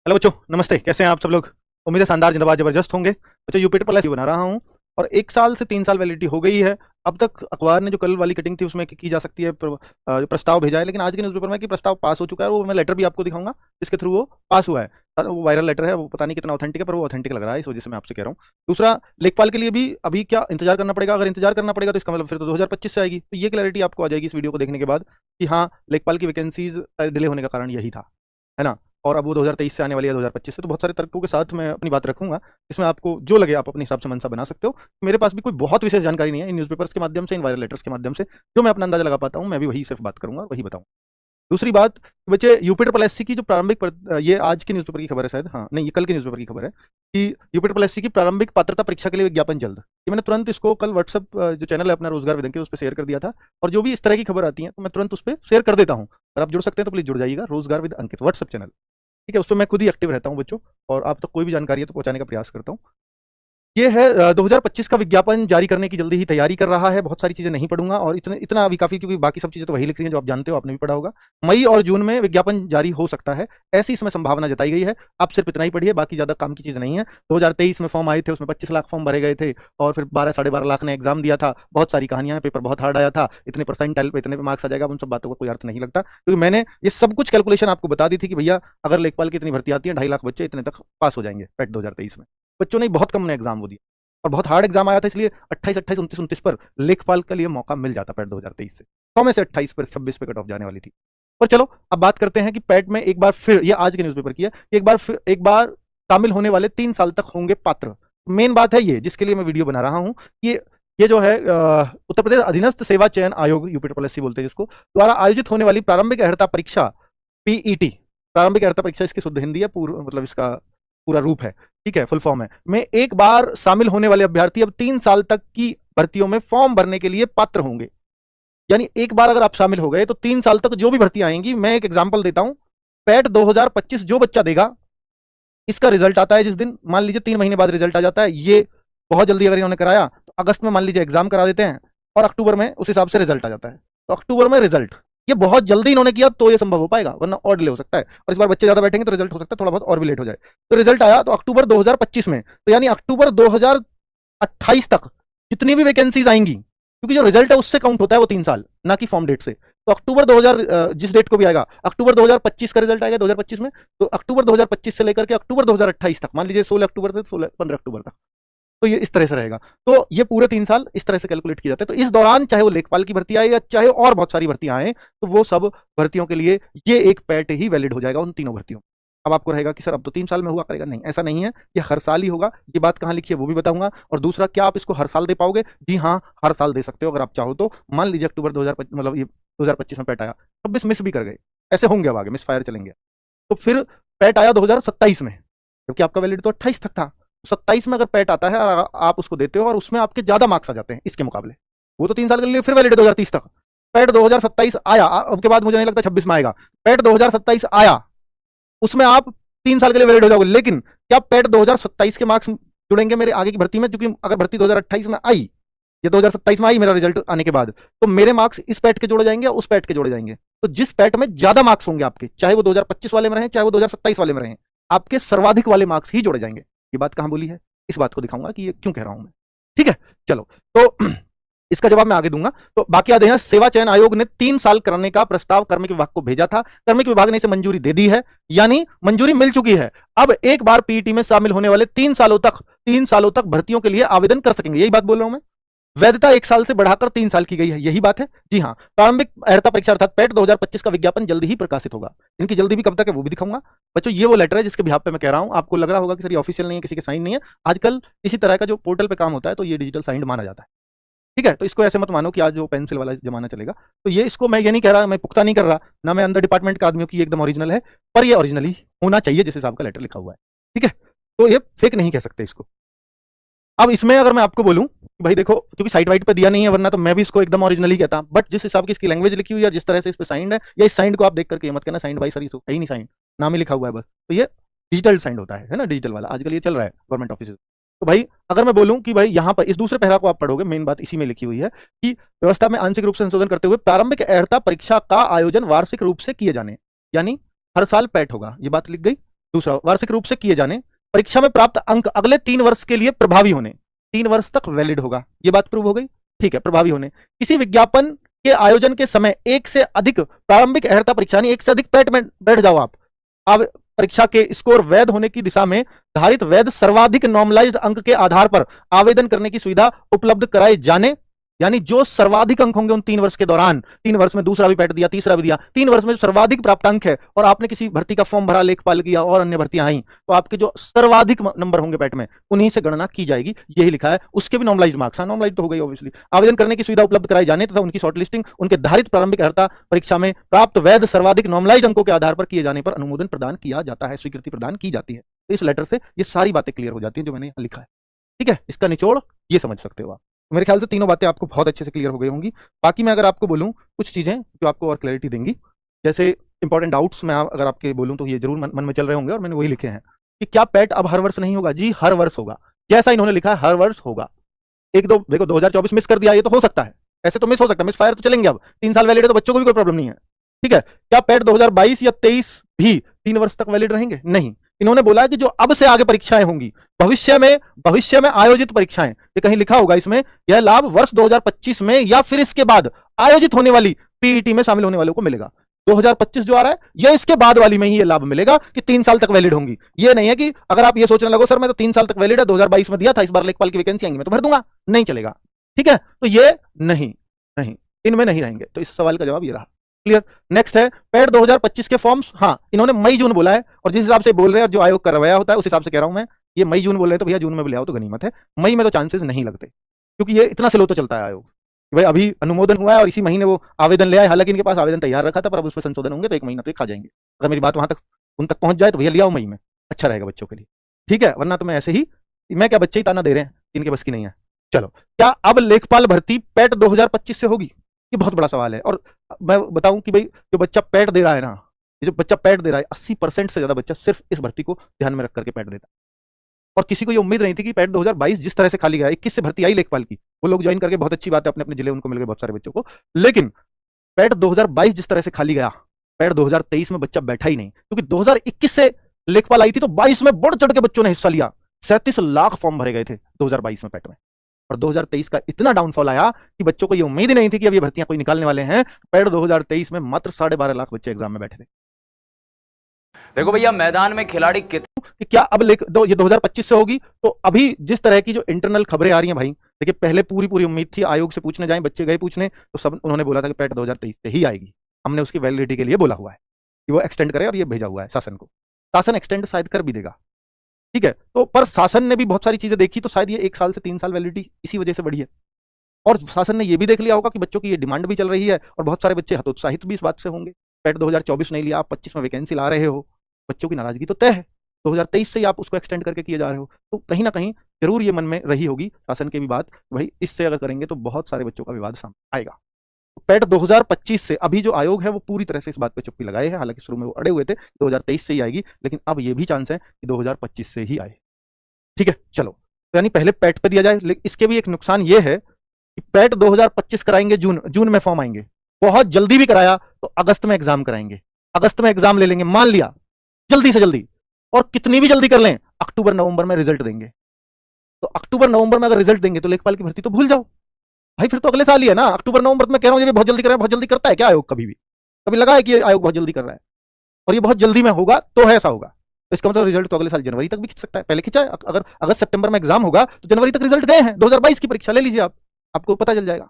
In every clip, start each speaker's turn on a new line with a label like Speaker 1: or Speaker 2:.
Speaker 1: Hello बच्चों, नमस्ते। कैसे हैं आप सब लोग? उम्मीद है शानदार, जिंदाबाद, जबरदस्त होंगे। बच्चों, यूपीटर प्लस बना रहा हूं और 1 साल से 3 साल वैलिडिटी हो गई है। अब तक अखबार ने जो कल वाली कटिंग थी उसमें की जा सकती है जो प्रस्ताव भेजा है, लेकिन आज के न्यूज़पेपर में कि प्रस्ताव पास हो चुका है। वो मैं लेटर भी आपको दिखाऊंगा जिसके थ्रू वो पास हुआ है। वो वायरल लेटर है, वो पता नहीं कितना ऑथेंटिक है, पर वो ऑथेंटिक लग रहा है, इस वजह से मैं आपसे कह रहा हूँ। दूसरा, लेखपाल के लिए भी अभी क्या इंतजार करना पड़ेगा? अगर इंतजार करना पड़ेगा तो इसका मतलब फिर तो 2025 से आएगी। तो ये क्लैरिटी आपको आ जाएगी इस वीडियो को देखने के बाद कि हाँ, लेखपाल की वैकेंसीज डिले होने का कारण यही था, है ना। और अब वो 2023 से आने वाली है 2025 से, तो बहुत सारे तर्कों के साथ मैं अपनी बात रखूंगा। इसमें आपको जो लगे आप अपने हिसाब से मनसा बना सकते हो। मेरे पास भी कोई बहुत विशेष जानकारी नहीं है इन न्यूज़पेपर्स के माध्यम से, इन वायरल लेटर्स के माध्यम से। जो मैं अपना अंदाजा लगा पाता हूँ, मैं भी वही सिर्फ बात करूंगा, वही बताऊँ। दूसरी बात, बच्चे, यूपी ट्रिपल एससी की जो ये आज के न्यूज़पेपर की खबर है शायद, हाँ नहीं, ये कल के न्यूज़पेपर की खबर है कि यूपी ट्रिपल एससी की प्रारंभिक पात्रता परीक्षा के लिए विज्ञापन जल्द। ये मैंने तुरंत इसको कल व्हाट्सअप जो चैनल है अपना रोजगार विदन के, उस पर शेयर कर दिया था। और जो भी इस तरह की खबर आती है तो मैं तुरंत उस पर शेयर कर देता हूँ। अगर आप जुड़ सकते हैं तो प्लीज जुड़ जाइएगा। रोजगार विद अंकित व्हाट्सअप चैनल, ठीक है, उस पर मैं खुद ही एक्टिव रहता हूँ बच्चों, और आप तक कोई भी जानकारी है तो पहुंचाने का प्रयास करता हूँ। ये है 2025 का विज्ञापन जारी करने की जल्दी ही तैयारी कर रहा है। बहुत सारी चीजें नहीं पढ़ूंगा और इतना अभी काफी, क्योंकि बाकी सब चीजें तो वही लिख रही हैं जो आप जानते हो, आपने भी पढ़ा होगा। मई और जून में विज्ञापन जारी हो सकता है, ऐसी इसमें संभावना जताई गई है। आप सिर्फ इतना ही पढ़िए, बाकी ज्यादा काम की चीज नहीं है। 2023 में फॉर्म आए थे, उसमें 25 लाख फॉर्म भरे गए थे और फिर 12-12.5 लाख ने एग्जाम दिया था। बहुत सारी कहानियां हैं, पेपर बहुत हार्ड आया था, इतने परसेंटाइल पे इतने पे मार्क्स आ जाएगा, उन सब बातों का कोई अर्थ नहीं लगता, क्योंकि मैंने ये सब कुछ कैलकुलेशन आपको बता दी थी कि भैया अगर लेखपाल की इतनी भर्ती आती है, 2.5 लाख बच्चे इतने तक पास हो जाएंगे पेट 2023 में। बच्चों ने बहुत कम ने एग्जाम वो दिया और बहुत हार्ड एग्जाम आया था, इसलिए 28, 28, 29, 29 पर लेखपाल के लिए मौका मिल जाता पैट 2023 से। 100 में से 28 पर, 26 पे कट ऑफ जाने वाली थी। पर चलो अब बात करते हैं कि पैट में एक बार फिर, ये आज के न्यूज़पेपर की है, एक बार शामिल होने वाले 3 साल तक होंगे पात्र। मेन बात है ये, जिसके लिए मैं वीडियो बना रहा हूं। ये जो है उत्तर प्रदेश अधीनस्थ सेवा चयन आयोग, यूपीएससी बोलते हैं जिसको, द्वारा आयोजित होने वाली प्रारंभिक अर्हता परीक्षा, पीईटी, प्रारंभिक अर्हता परीक्षा इसकी शुद्ध हिंदी है, पूर्व मतलब इसका पूरा रूप है, ठीक है, फुल फॉर्म है। में एक बार शामिल होने वाले अभ्यर्थी अब 3 साल तक की भर्तियों में फॉर्म भरने के लिए पात्र होंगे। यानी एक बार अगर आप शामिल हो गए तो 3 साल तक जो भी भर्तियां आएंगी, मैं एक एग्जांपल देता हूं, पैट 2025 जो बच्चा देगा, इसका रिजल्ट आता है जिस दिन, मान लीजिए 3 महीने बाद रिजल्ट आ जाता है। ये बहुत जल्दी अगर इन्होंने कराया तो अगस्त में मान लीजिए एग्जाम करा देते हैं और अक्टूबर में उस हिसाब से रिजल्ट आ जाता है। तो अक्टूबर में रिजल्ट, ये बहुत जल्दी इन्होंने किया तो ये संभव हो पाएगा, वरना और डिले हो सकता है। और इस बार बच्चे ज्यादा बैठेंगे तो रिजल्ट हो सकता है थोड़ा बहुत और भी लेट हो जाए। तो रिजल्ट आया तो अक्टूबर 2025 में, तो यानी अक्टूबर 2028 तक जितनी भी वैकेंसीज आएंगी, क्योंकि जो रिजल्ट है उससे काउंट होता है वो 3 साल, ना कि फॉर्म डेट से। तो अक्टूबर 2000 जिस डेट को भी आएगा, अक्टूबर 2025 का रिजल्ट आएगा 2025 में, तो अक्टूबर 2025 से लेकर के अक्टूबर 2028 तक, मान लीजिए 16 अक्टूबर से 15 अक्टूबर तक, तो ये इस तरह से रहेगा। तो ये पूरे 3 साल इस तरह से कैलकुलेट किए जाते हैं। तो इस दौरान चाहे वो लेखपाल की भर्ती आए या चाहे और बहुत सारी भर्तियां आए, तो वो सब भर्तियों के लिए ये एक पैट ही वैलिड हो जाएगा उन तीनों भर्तियों। अब आपको रहेगा कि सर अब तो 3 साल में हुआ करेगा, नहीं, ऐसा नहीं है, ये हर साल ही होगा। ये बात कहां लिखी है वो भी बताऊंगा। और दूसरा, क्या आप इसको हर साल दे पाओगे? जी हाँ, हर साल दे सकते हो अगर आप चाहो तो। मान लीजिए अक्टूबर 2025, मतलब ये 2025 में पैट आया, 26 मिस भी कर गए, ऐसे होंगे, अब आगे मिस फायर चलेंगे, तो फिर पैट आया 2027 में, क्योंकि आपका वैलिड तो 28 तक था। 27 में अगर पैट आता है और आप उसको देते हो और उसमें आपके ज्यादा मार्क्स आ जाते हैं इसके मुकाबले, वो तो 3 साल के लिए फिर वैलिड 2030 तक। पैट 2027 आया, अब के बाद मुझे नहीं लगता 26 में आएगा। पैट 2027 आया, उसमें आप 3 साल के लिए वैलिड हो जाओगे। लेकिन क्या पैट 2027 के मार्क्स जुड़ेंगे मेरे आगे की भर्ती में? क्योंकि अगर भर्ती 2028 में आई या 2027 में आई मेरा रिजल्ट आने के बाद, तो मेरे मार्क्स इस पैट के जोड़े जाएंगे या उस पैट के जोड़े जाएंगे? तो जिस पैट में ज्यादा मार्क्स होंगे आपके, चाहे वो 2025 वाले में रहे चाहे वो 2027 वाले में रहे, आपके सर्वाधिक वाले मार्क्स ही जोड़े जाएंगे। ये बात कहां बोली है, इस बात को दिखाऊंगा कि ये क्यों कह रहा हूं मैं, ठीक है। चलो, तो इसका जवाब मैं आगे दूंगा। तो बाकी याद है, सेवा चयन आयोग ने 3 साल करने का प्रस्ताव कार्मिक विभाग को भेजा था। कार्मिक विभाग ने इसे मंजूरी दे दी है, यानी मंजूरी मिल चुकी है। अब एक बार पीईटी में शामिल होने वाले 3 सालों तक भर्तियों के लिए आवेदन कर सकेंगे। यही बात बोल रहा हूं मैं। वैधता 1 साल से बढ़ाकर 3 साल की गई है, यही बात है। जी हाँ, प्रारंभिक अर्हता परीक्षा अर्थात पैट 2025 का विज्ञापन जल्दी ही प्रकाशित होगा। इनकी जल्दी भी कब तक है वो भी दिखाऊंगा। बच्चों, ये वो लेटर है जिसके बिहाफ पे मैं कह रहा हूं। आपको लग रहा होगा कि सर ये ऑफिशियल नहीं है, किसी के साइन नहीं है। आजकल इसी तरह का जो पोर्टल पे काम होता है तो ये डिजिटल साइंड माना जाता है, ठीक है। तो इसको ऐसे मत मानो कि आज वो पेंसिल वाला जमाना चलेगा। तो ये, इसको मैं ये नहीं कह रहा, मैं पुख्ता नहीं कर रहा ना, मैं अंदर डिपार्टमेंट के आदमियों की एकदम ओरिजिनल है, पर ये ओरिजिनली होना चाहिए जिस हिसाब का लेटर लिखा हुआ है, ठीक है। तो ये फेक नहीं कह सकते इसको। अब इसमें अगर मैं आपको बोलूं कि भाई देखो, क्योंकि साइट वाइट पे दिया नहीं है, वरना तो मैं भी इसको एकदम ओरिजिनली कहता, बट जिस हिसाब की इसकी लैंग्वेज लिखी हुई है, जिस तरह से इस पे साइंड है, या इस साइंड को आप देख करके मत कहना साइंड भाई सर, इसको कहीं नहीं साइंड, नाम ही लिखा हुआ है बस। तो ये डिजिटल साइंड होता है ना, डिजिटल वाला आजकल ये चल रहा है गवर्नमेंट ऑफिस। तो भाई अगर मैं बोलूं कि भाई यहाँ पर इस दूसरे पैरा को आप पढ़ोगे, मेन बात इसी में लिखी हुई है कि व्यवस्था में आंशिक रूप से संशोधन करते हुए प्रारंभिक अर्हता परीक्षा का आयोजन वार्षिक रूप से किए जाने, यानी हर साल पैट होगा, ये बात लिख गई। दूसरा, वार्षिक रूप से किए जाने, परीक्षा में प्राप्त अंक अगले 3 वर्ष के लिए प्रभावी होने, 3 वर्ष तक वैलिड होगा, ये बात प्रूव हो गई। ठीक है, प्रभावी होने, किसी विज्ञापन के आयोजन के समय एक से अधिक प्रारंभिक अर्हता परीक्षा, एक से अधिक पैट में बैठ जाओ आप, अब परीक्षा के स्कोर वैध होने की दिशा में धारित वैध सर्वाधिक नॉर्मलाइज्ड अंक के आधार पर आवेदन करने की सुविधा उपलब्ध कराए जाने, यानी जो सर्वाधिक अंक होंगे उन 3 वर्ष के दौरान, 3 वर्ष में दूसरा भी पैट दिया, तीसरा भी दिया, 3 वर्ष में जो सर्वाधिक प्राप्तांक है और आपने किसी भर्ती का फॉर्म भरा, लेखपाल किया और अन्य भर्तियां आई, तो आपके जो सर्वाधिक नंबर होंगे पैट में उन्हीं से गणना की जाएगी, यही लिखा है। उसके भी नॉर्मलाइज मार्क्स, नॉर्मलाइज तो हो गई ऑब्वियसली। आवेदन करने की सुविधा उपलब्ध कराई जाने तथा उनकी शॉर्टलिस्टिंग उनके धारित प्रारंभिक अर्हता परीक्षा में प्राप्त वैध सर्वाधिक नॉर्मलाइज अंकों के आधार पर किए जाने पर अनुमोदन प्रदान किया जाता है, स्वीकृति प्रदान की जाती है। तो इस लेटर से ये सारी बातें क्लियर हो जाती हैं जो मैंने यहाँ लिखा है। ठीक है, इसका निचोड़ ये समझ सकते हो आप। मेरे ख्याल से तीनों बातें आपको बहुत अच्छे से क्लियर हो गई होंगी। बाकी मैं अगर आपको बोलूं कुछ चीजें जो आपको और क्लैरिटी देंगी, जैसे इंपॉर्टेंट डाउट्स मैं अगर आपके बोलूं तो ये जरूर मन में चल रहे होंगे और मैंने वही लिखे हैं कि क्या पैट अब हर वर्ष नहीं होगा? जी हर वर्ष होगा, जैसा इन्होंने लिखा है हर वर्ष होगा। एक दो देखो 2024 मिस कर दिया, ये तो हो सकता है, ऐसे तो मिस हो सकता है, मिस फायर तो चलेंगे, अब 3 साल वैलिड है तो बच्चों को भी कोई प्रॉब्लम नहीं है। ठीक है, क्या पैट 2022 या 23 भी 3 वर्ष तक वैलिड रहेंगे? नहीं। इन्होंने बोला कि जो अब से आगे परीक्षाएं होंगी, भविष्य में आयोजित परीक्षाएं, ये कहीं लिखा होगा इसमें, यह लाभ वर्ष 2025 में या फिर इसके बाद आयोजित होने वाली पीईटी में शामिल होने वालों को मिलेगा। 2025 जो आ रहा है, यह इसके बाद वाली में ही ये लाभ मिलेगा कि 3 साल तक वैलिड होंगी। ये नहीं है कि अगर आप ये सोचने लगो सर मैं तो 3 साल तक वैलिड है, 2022 में दिया था, इस बार लेखपाल की वैकेंसी आएंगी मैं तो भर दूंगा, नहीं चलेगा। ठीक है, तो ये नहीं, इनमें नहीं रहेंगे। तो इस सवाल का जवाब ये रहा। क्लियर। नेक्स्ट है पैट 2025 के फॉर्म्स। हाँ, इन्होंने मई जून बोला है और जिस हिसाब से बोल रहे हैं और जो आयोग करवाया होता है उस हिसाब से कह रहा हूं मैं, ये मई जून बोल रहे हैं तो भैया जून में ले आओ तो गनीमत है। मई में तो चांसेस नहीं लगते क्योंकि ये इतना स्लो तो चलता है आयोग। भाई अभी अनुमोदन हुआ है और इसी महीने वो आवेदन ले आए, हालांकि इनके पास आवेदन तैयार रखा था पर अब उस पर संशोधन होंगे तो 1 महीना तो खा जाएंगे। अगर मेरी बात वहां तक उन तक पहुंच जाए तो भैया ले आओ मई में, अच्छा रहेगा बच्चों के लिए। ठीक है, वरना तो मैं ऐसे ही, मैं क्या बच्चे ही ताना दे रहे हैं, इनके बस की नहीं है। चलो, क्या अब लेखपाल भर्ती पैट 2025 से होगी? ये बहुत बड़ा सवाल है और मैं बताऊं कि भाई जो बच्चा पैट दे रहा है ना, ये जो बच्चा पैट दे रहा है 80% से ज्यादा बच्चा सिर्फ इस भर्ती को ध्यान में रख करके पैट देता है। और किसी को ये उम्मीद नहीं थी कि पैट 2022 जिस तरह से खाली गया, 21 से भर्ती आई लेखपाल की, वो लोग ज्वाइन करके बहुत अच्छी बात है, अपने अपने जिले उनको मिल गए बहुत सारे बच्चों को, लेकिन पैट 2022 जिस तरह से खाली गया, पैट 2023 में बच्चा बैठा ही नहीं, क्योंकि 2021 से लेखपाल आई थी तो 22 में बढ़ चढ़ के बच्चों ने हिस्सा लिया। 37 लाख फॉर्म भरे गए थे 2022 में पैट में, और 2023 का इतना डाउनफॉल आया कि बच्चों को ये उम्मीद ही नहीं थी कि अब ये भर्तियां कोई निकालने वाले हैं। पैट 2023 में मात्र 12.5 लाख बच्चे एग्जाम में बैठे थे।
Speaker 2: देखो भैया मैदान में खिलाड़ी कि
Speaker 1: क्या अब ये 2025 से होगी? तो अभी जिस तरह की जो इंटरनल खबरें आ रही हैं भाई, देखिए पहले पूरी उम्मीद थी, आयोग से पूछने जाए, बच्चे गए पूछने तो सब उन्होंने बोला था कि पैट 2023 से ही आएगी। हमने उसकी वैलिडिटी के लिए बोला हुआ है कि वो एक्सटेंड करे और ये भेजा हुआ है शासन को, शासन एक्सटेंड शायद कर भी देगा। ठीक है, तो पर शासन ने भी बहुत सारी चीजें देखी तो शायद ये 1 साल से 3 साल वैलिडिटी इसी वजह से बढ़ी है। और शासन ने ये भी देख लिया होगा कि बच्चों की ये डिमांड भी चल रही है और बहुत सारे बच्चे हतोत्साहित भी इस बात से होंगे। पैट 2024 नहीं लिया, आप 25 में वैकेंसी ला रहे हो, बच्चों की नाराजगी तो तय है, 2023 से ही आप उसको एक्सटेंड करके किए जा रहे हो, तो कहीं ना कहीं जरूर ये मन में रही होगी शासन की भी बात, भाई इससे अगर करेंगे तो बहुत सारे बच्चों का विवाद सामने आएगा। पैट 2025 से अभी जो आयोग है वो पूरी तरह से इस बात पे चुप्पी लगाए हैं, हालांकि शुरू में वो अड़े हुए थे 2023 से ही आएगी, लेकिन अब ये भी चांस है कि 2025 से ही आए। ठीक है, चलो, तो यानी पहले पैट पे दिया जाए, लेकिन इसके भी एक नुकसान ये है कि पैट 2025 कराएंगे, जून में फॉर्म आएंगे, बहुत जल्दी भी कराया तो अगस्त में एग्जाम कराएंगे, अगस्त में एग्जाम ले लेंगे, मान लिया जल्दी से जल्दी, और कितनी भी जल्दी कर लें अक्टूबर नवंबर में रिजल्ट देंगे। तो अक्टूबर नवंबर में अगर रिजल्ट देंगे तो लेखपाल की भर्ती तो भूल जाओ भाई, फिर तो अगले साल ही है ना। अक्टूबर नवंबर में कह रहा हूं ये बहुत जल्दी कर रहा है, बहुत जल्दी करता है क्या आयोग? कभी लगा है कि आयोग बहुत जल्दी कर रहा है? और ये बहुत जल्दी में होगा तो है ऐसा होगा, तो इसका मतलब रिजल्ट तो अगले साल जनवरी तक भी खिंच सकता है। पहले खिंचा है, अगर अगस्त सितंबर में एग्जाम होगा तो जनवरी तक रिजल्ट गए हैं। 2022 की परीक्षा ले लीजिए आप, आपको पता चल जाएगा।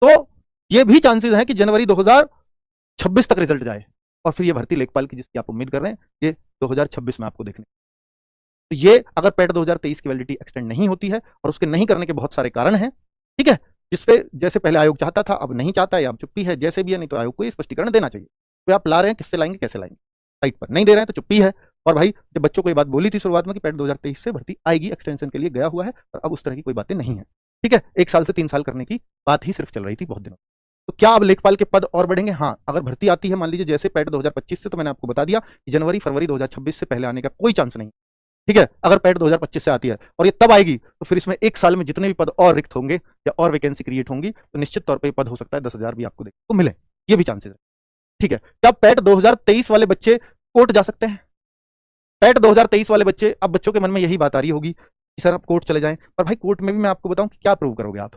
Speaker 1: तो ये भी चांसेस हैं कि जनवरी 2026 तक रिजल्ट जाए और फिर ये भर्ती लेखपाल की जिसकी आप उम्मीद कर रहे हैं ये 2026 में आपको देखने। तो ये अगर पैट 2023 की वैलिडिटी एक्सटेंड नहीं होती है, और उसके नहीं करने के बहुत सारे कारण हैं, ठीक है, जिसपे जैसे पहले आयोग चाहता था अब नहीं चाहता है, अब चुप्पी है, जैसे भी है, नहीं तो आयोग को स्पष्टीकरण देना चाहिए। तो आप ला रहे हैं, किससे लाएंगे, कैसे लाएंगे, साइट पर नहीं दे रहे हैं तो चुप्पी है। और भाई जब बच्चों को ये बात बोली थी शुरुआत में कि पैट 2023 से भर्ती आएगी, एक्सटेंशन के लिए गया हुआ है, और अब उस तरह की कोई बातें नहीं है। ठीक है, 1 साल से 3 साल करने की बात ही सिर्फ चल रही थी बहुत दिनों। तो क्या अब लेखपाल के पद और बढ़ेंगे? हाँ, अगर भर्ती आती है मान लीजिए जैसे पैट 2025 से, तो मैंने आपको बता दिया कि जनवरी फरवरी 2026 से पहले आने का कोई चांस नहीं। ठीक है, अगर पैट 2025 से आती है और ये तब आएगी तो फिर इसमें 1 साल में जितने भी पद और रिक्त होंगे या और वैकेंसी क्रिएट होंगी तो निश्चित तौर पर पद हो सकता है 10,000 भी आपको देखने को मिले, ये भी चांसेस है। ठीक है, क्या पैट 2023 वाले बच्चे कोर्ट जा सकते हैं? पैट 2023 वाले बच्चे, अब बच्चों के मन में यही बात आ रही होगी कि सर आप कोर्ट चले जाएं, पर भाई कोर्ट में भी मैं आपको बताऊं कि क्या प्रूव करोगे आप?